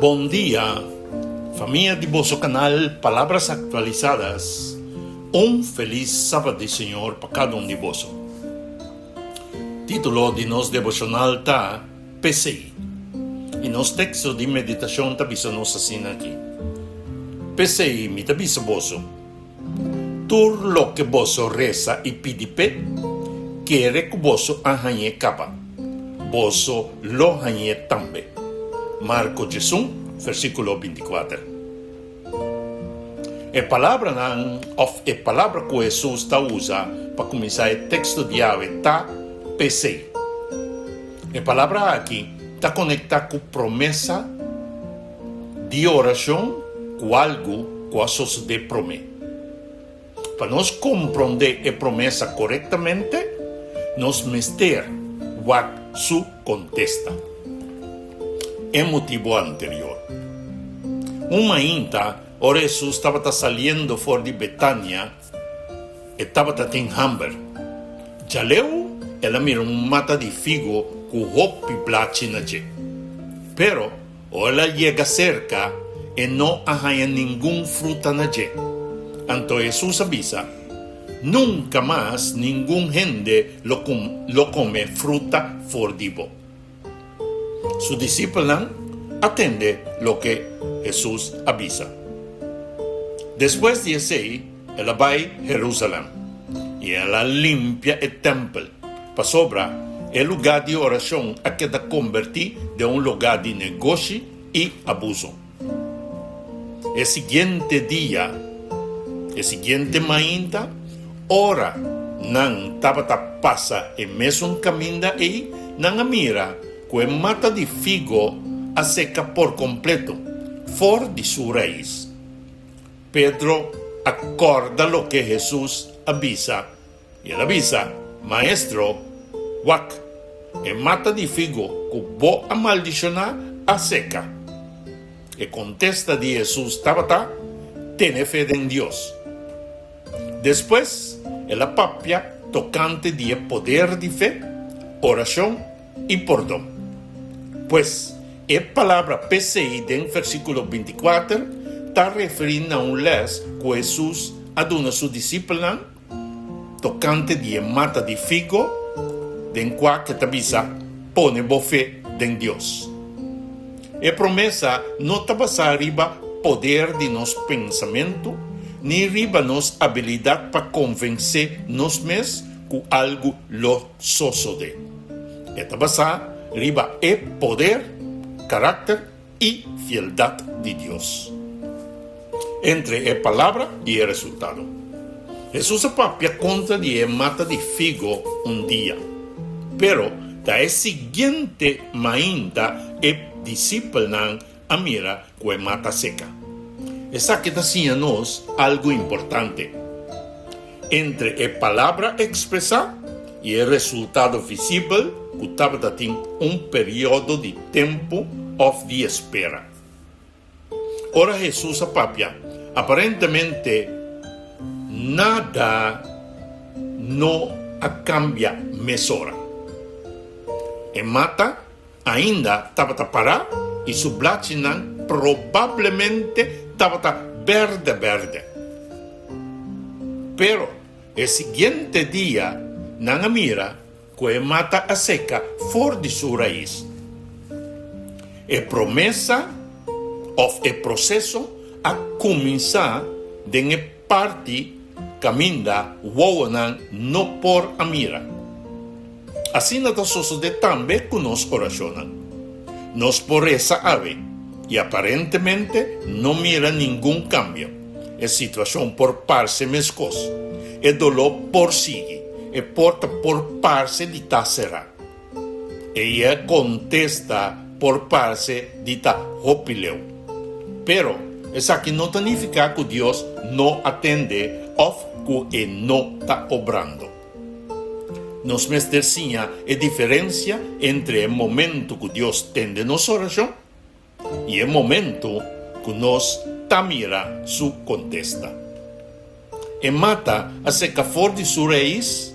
Bom dia, família de vosso canal Palavras Actualizadas. Feliz sábado, Senhor, para cada de vós. Título de nosso devocional está PCI. E nosso texto de meditação está nos assim aqui. PCI me está vos. Tur lo que vos reza e pide pe, quere que vos arranhe capa. Vos lo arranhe também. Marco Jesus, versículo 24. A palavra que Jesus está usa para começar o texto de hoje está PCI. A palavra aqui está conectada com promessa de oração com algo que a sociedade promete. Para nós compreender a promessa corretamente, nós mester what su contesta. É motivo anterior. Uma inta, ora Jesus estava saindo fora de Betânia e estava em hambre. Já leu, ela mirou mata de figo com roupa blate na je. Pero, ela chega cerca e não arranha nenhum fruta na je. Então Jesus avisa, nunca mais nenhum gente lo come fruta fora de bo. Su discípulo atende lo que Jesús avisa. Después de eso, ella va a Jerusalén y ella limpia el templo para sobra el lugar de oración a que da convertir de un lugar de negocio y abuso. El siguiente día, el siguiente mañana, ora nan tabata pasa en mesmo camino y nan mira que mata de figo a seca por completo, fora de su raíz. Pedro acorda lo que Jesús avisa, y él avisa, maestro, wak, e mata de figo que vou a maldicionar a seca. E contesta de Jesús, Tabata, tiene fe en Dios. Después, el papia tocante de poder de fe, oración y perdón. Pues, a palavra PCI en versículo 24 está referindo a un les que Jesús aduna a su discípulo tocante de mata de figo, den cual que te avisa, pone bo fe en Dios. A promesa no está basada arriba poder de nos pensamiento, ni arriba nos habilidad para convencer nos mesmos que algo lo sucede. Está basada arriba el poder, carácter y fieldad de Dios. Entre la palabra y el resultado. Jesús papia contra de mata de figo un día. Pero da el siguiente mañana el discípulo a mira que mata seca. Esa que decía nos algo importante. Entre la palabra expresada y el resultado visible, que estava un período de tempo of de espera. Ora Jesús papia, aparentemente nada no cambia mesora. E mata ainda estava parado e su blachinan probabilmente estava verde. Pero el siguiente día, nanga mira que mata a seca fora de su raíz. A promessa of o processo a começar de parte caminda woanan no por a mira. Assim nada sucede também com nós oracionan. Nos por essa ave e aparentemente não mira nenhum cambio. A situação por parte mescos. E dolor por sigue. E porta por parte de ta será. E ela contesta por parte de ta hopileu. Pero, essa aqui não significa que Deus não atende ou que não está obrando. Nos mestercinha a diferença entre o momento que Deus tende nossa oração e o momento que nós tamira su contesta. E mata a seca fora de sua raiz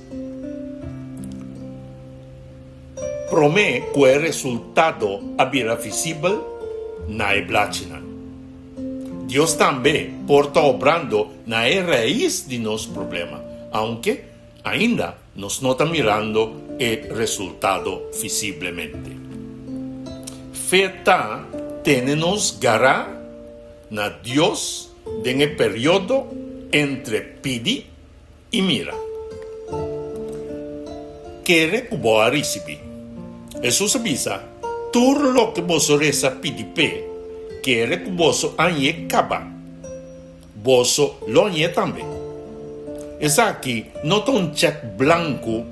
promete que o resultado abrirá visível na eblachina. Deus também porta obrando na raiz de nosso problema, aunque ainda nos não está mirando o resultado visivelmente. Fé tem-nos garra na Deus no período entre pedir e mira. Quer que boa receber. Jesus avisa, tudo lo que vos reza pedir pé, quer que vos anye caba. Vos lo anye também. Essa aqui não é um cheque branco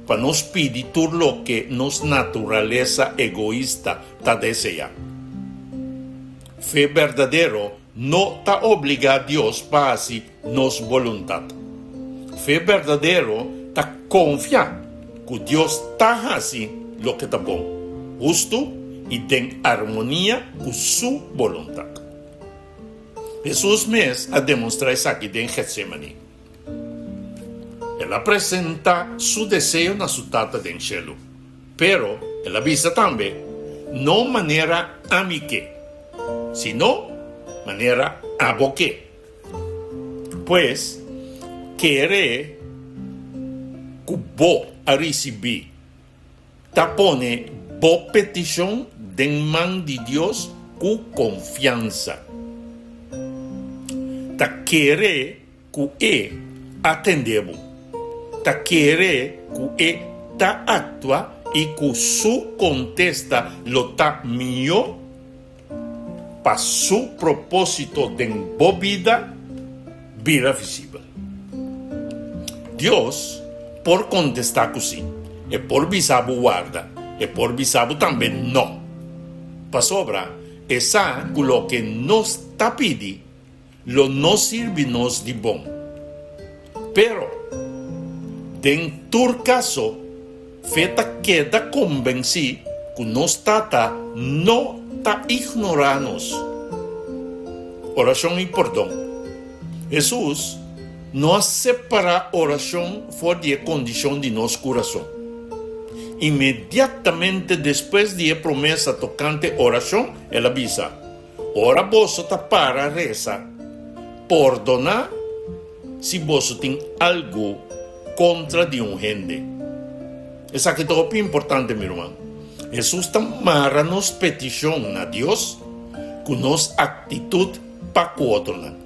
para nos pedir tudo lo que nos natureza egoísta está deseja. Fé verdadeiro não está obriga a Deus para fazer nossa vontade. Fé verdadeiro está confiar que Deus está fazendo o que está bom, justo e em harmonia com sua vontade. Jesus mesmo a demonstrar isso aqui em Getsemane. Ele apresenta seu desejo na sua tata do cielo, pero ele avisa também, não maneira amique, sino maneira aboque. Pois, querer que bo a receber, ta pone bo petição de mão de Deus com confiança. Ta querer que atendemos. Ta querer que ta atua e que su contesta lo ta melhor para su propósito de boa vida vira visível. Deus, por contestar assim, e por bisabo guarda, e por bisabo também não. Para sobra, essa o que nos está pedindo, lo não serve nos de bom. Pero, em todo caso, feta queda convencido que nos tata não está ignorando-nos. Oração e perdão. Jesus não separa oração fora de condição de nosso coração. Imediatamente depois de promessa tocante oração, ela avisa: ora vos está para reza, perdonar se vos tem algo contra de gente. Isso aqui é muito importante, meu irmão. Jesus também nos petição a Deus com nossa atitude para o outro lado.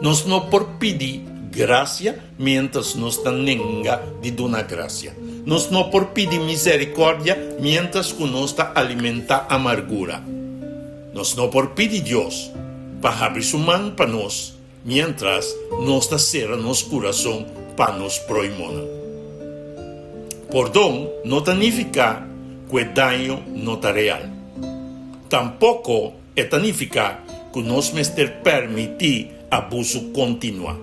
Nós não por pedir graça, mientras nos nega de dar graça. Nós não por pedir misericórdia, mientras que nos alimenta amargura. Nós não por pedir Deus para abrir sua mão para nós, mientras nos cerra nosso coração para nos proimonar. Perdão não significa que o dano não é real. Tampouco significa que nós mister permitir abuso continuo.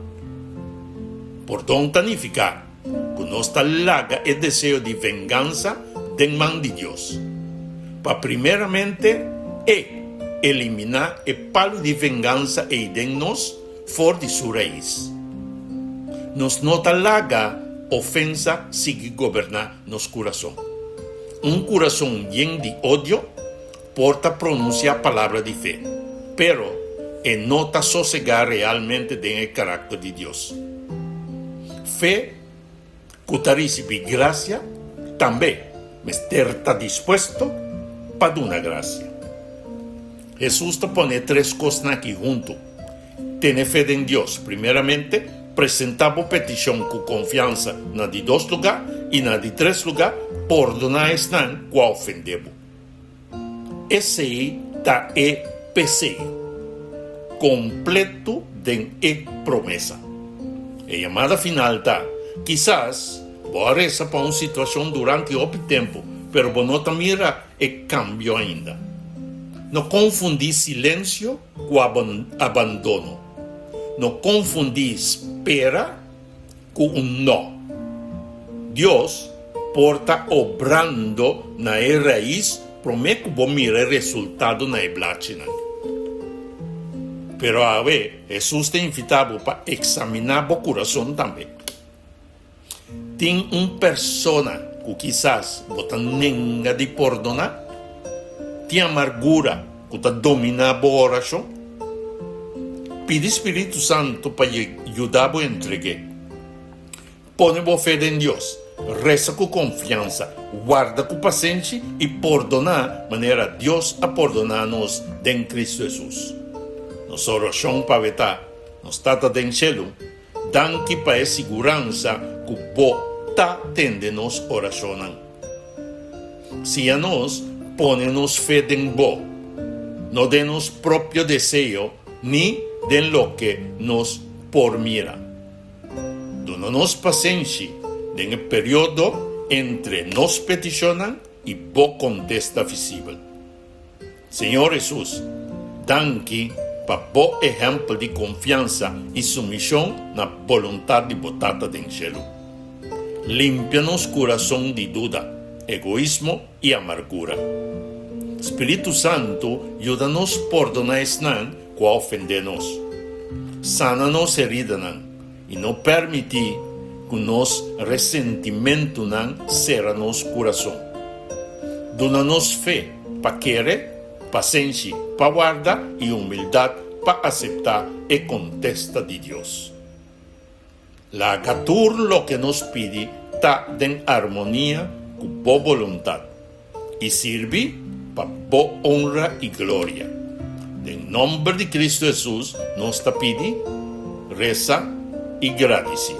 Perdão significa que nós larga o desejo de vingança de mão de Deus. Para primeiramente eliminar o palo de vingança e de nós fora de sua raiz. Nos não larga ofensa sigue governar nosso coração. Coração lleno de ódio porta pronunciar a palavra de fé, pero não está sossegar realmente do caráter de Deus. Fé que está recebendo graça também, mas está disposto para dar graça. Jesus te põe três coisas aqui junto. Ter fé em Deus, primeiramente, presentava petição com confiança na de dois lugares e na de três lugares, perdonar estão que ofendemos. Esse está PC, completo de promessa. E a chamada final está, quizás, boa reza para uma situação durante o tempo, pero não mira e cambio ainda. Não confundir silêncio com abandono. Não confundir espera com não. Deus porta obrando na raiz, promete que vou mirar resultado na eblachina. Pero a ver, Jesus te invitava para examinar o coração também. Tem uma pessoa que quizás botan nenga de perdonar, tem amargura que está domina a oração, pede Espírito Santo para ajudar a entregar. Põe a fé em Deus, reza com confiança, guarda com paciência e perdonar maneira Deus a perdonar-nos em Cristo Jesus. Nossa oração para vetar, nos tata do céu, dan que para a segurança que o está tendo nos oracionam. Se a nós põe-nos fé em bo, não de nos próprio desejo, nem de lo que nos pormira. Dona-nos paciência em período entre nos peticionam e bo contesta visível. Senhor Jesus, danke para bom exemplo de confiança e submissão na vontade botada do céu. Limpia-nos coração de dúvida, egoísmo e amargura. Espírito Santo, ajuda-nos a perdonar esnan que ofende-nos. Sana-nos herida e não permitir que nos ressentimento será nos coração. Dona-nos fé para querer, paciência para guardar e humildade para aceitar e contesta de Deus. La acatur lo que nos pide está em harmonia com boa vontade e serve para boa honra e glória. Em nome de Cristo Jesus, nos está pedindo, reza e agradece.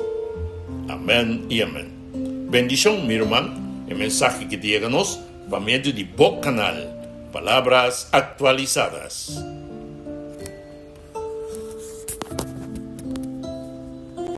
Amém e amém. Bendição, meu irmão, e mensagem que chega-nos por meio de bom canal, Palavras Actualizadas.